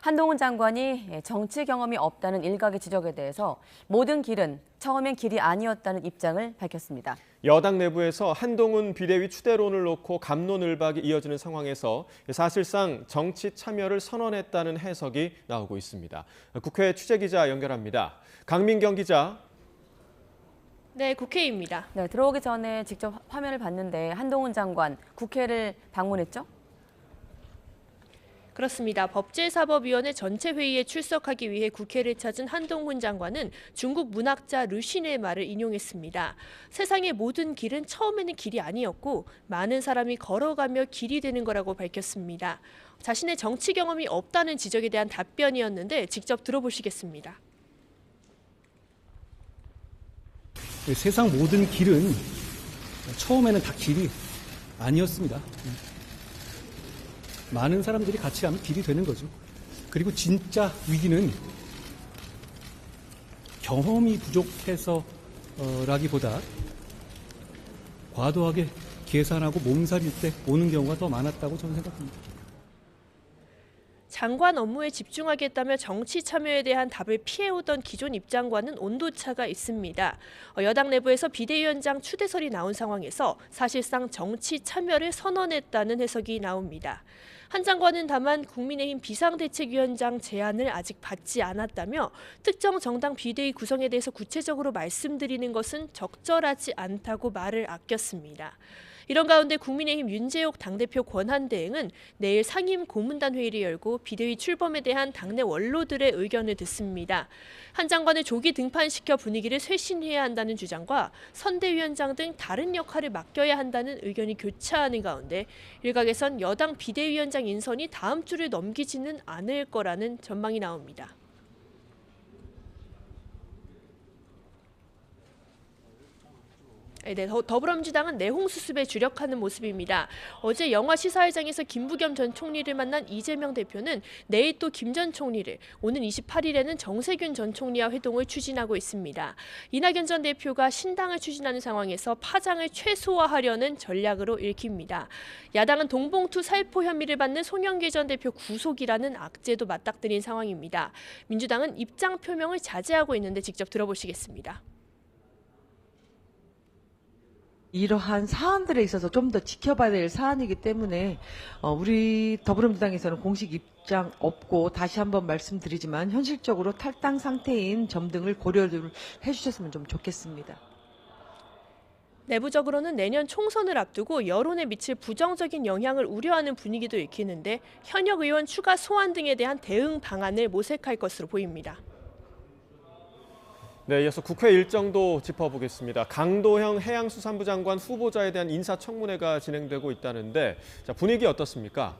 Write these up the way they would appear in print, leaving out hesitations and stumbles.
한동훈 장관이 정치 경험이 없다는 일각의 지적에 대해서 모든 길은 처음엔 길이 아니었다는 입장을 밝혔습니다. 여당 내부에서 한동훈 비대위 추대론을 놓고 갑론을박이 이어지는 상황에서 사실상 정치 참여를 선언했다는 해석이 나오고 있습니다. 국회 취재기자 연결합니다. 강민경 기자. 네, 국회입니다. 네, 들어오기 전에 직접 화면을 봤는데 한동훈 장관 국회를 방문했죠? 그렇습니다. 법제사법위원회 전체 회의에 출석하기 위해 국회를 찾은 한동훈 장관은 중국 문학자 르신의 말을 인용했습니다. 세상의 모든 길은 처음에는 길이 아니었고 많은 사람이 걸어가며 길이 되는 거라고 밝혔습니다. 자신의 정치 경험이 없다는 지적에 대한 답변이었는데 직접 들어보시겠습니다. 세상 모든 길은 처음에는 다 길이 아니었습니다. 많은 사람들이 같이 가면 길이 되는 거죠. 그리고 진짜 위기는 경험이 부족해서라기보다 과도하게 계산하고 몸살일 때 오는 경우가 더 많았다고 저는 생각합니다. 장관 업무에 집중하겠다며 정치 참여에 대한 답을 피해오던 기존 입장과는 온도차가 있습니다. 여당 내부에서 비대위원장 추대설이 나온 상황에서 사실상 정치 참여를 선언했다는 해석이 나옵니다. 한 장관은 다만 국민의힘 비상대책위원장 제안을 아직 받지 않았다며 특정 정당 비대위 구성에 대해서 구체적으로 말씀드리는 것은 적절하지 않다고 말을 아꼈습니다. 이런 가운데 국민의힘 윤재옥 당대표 권한대행은 내일 상임 고문단 회의를 열고 비대위 출범에 대한 당내 원로들의 의견을 듣습니다. 한 장관을 조기 등판시켜 분위기를 쇄신해야 한다는 주장과 선대위원장 등 다른 역할을 맡겨야 한다는 의견이 교차하는 가운데 일각에선 여당 비대위원장 인선이 다음 주를 넘기지는 않을 거라는 전망이 나옵니다. 네, 더불어민주당은 내홍 수습에 주력하는 모습입니다. 어제 영화 시사회장에서 김부겸 전 총리를 만난 이재명 대표는 내일 또 김 전 총리를, 오는 28일에는 정세균 전 총리와 회동을 추진하고 있습니다. 이낙연 전 대표가 신당을 추진하는 상황에서 파장을 최소화하려는 전략으로 읽힙니다. 야당은 동봉투 살포 혐의를 받는 송영길 전 대표 구속이라는 악재도 맞닥뜨린 상황입니다. 민주당은 입장 표명을 자제하고 있는데 직접 들어보시겠습니다. 이러한 사안들에 있어서 좀 더 지켜봐야 될 사안이기 때문에 우리 더불어민주당에서는 공식 입장 없고 다시 한번 말씀드리지만 현실적으로 탈당 상태인 점 등을 고려를 해주셨으면 좀 좋겠습니다. 내부적으로는 내년 총선을 앞두고 여론에 미칠 부정적인 영향을 우려하는 분위기도 읽히는데 현역 의원 추가 소환 등에 대한 대응 방안을 모색할 것으로 보입니다. 네, 이어서 국회 일정도 짚어보겠습니다. 강도형 해양수산부 장관 후보자에 대한 인사청문회가 진행되고 있다는데 분위기 어떻습니까?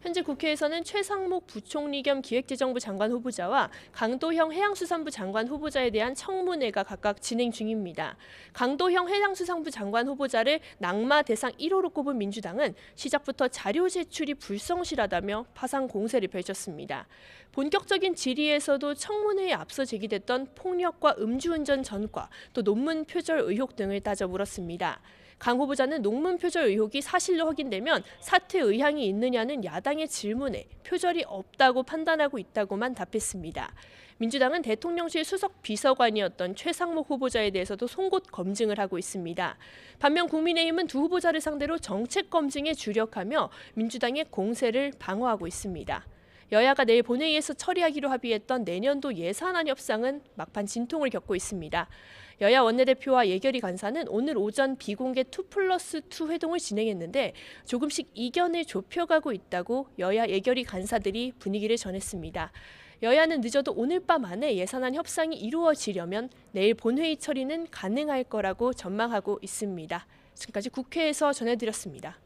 현재 국회에서는 최상목 부총리 겸 기획재정부 장관 후보자와 강도형 해양수산부 장관 후보자에 대한 청문회가 각각 진행 중입니다. 강도형 해양수산부 장관 후보자를 낙마 대상 1호로 꼽은 민주당은 시작부터 자료 제출이 불성실하다며 파상 공세를 펼쳤습니다. 본격적인 질의에서도 청문회에 앞서 제기됐던 폭력과 음주운전 전과, 또 논문 표절 의혹 등을 따져 물었습니다. 강 후보자는 논문 표절 의혹이 사실로 확인되면 사퇴 의향이 있느냐는 야당의 질문에 표절이 없다고 판단하고 있다고만 답했습니다. 민주당은 대통령실 수석 비서관이었던 최상목 후보자에 대해서도 송곳 검증을 하고 있습니다. 반면 국민의힘은 두 후보자를 상대로 정책 검증에 주력하며 민주당의 공세를 방어하고 있습니다. 여야가 내일 본회의에서 처리하기로 합의했던 내년도 예산안 협상은 막판 진통을 겪고 있습니다. 여야 원내대표와 예결위 간사는 오늘 오전 비공개 2+2 회동을 진행했는데 조금씩 이견을 좁혀가고 있다고 여야 예결위 간사들이 분위기를 전했습니다. 여야는 늦어도 오늘 밤 안에 예산안 협상이 이루어지려면 내일 본회의 처리는 가능할 거라고 전망하고 있습니다. 지금까지 국회에서 전해드렸습니다.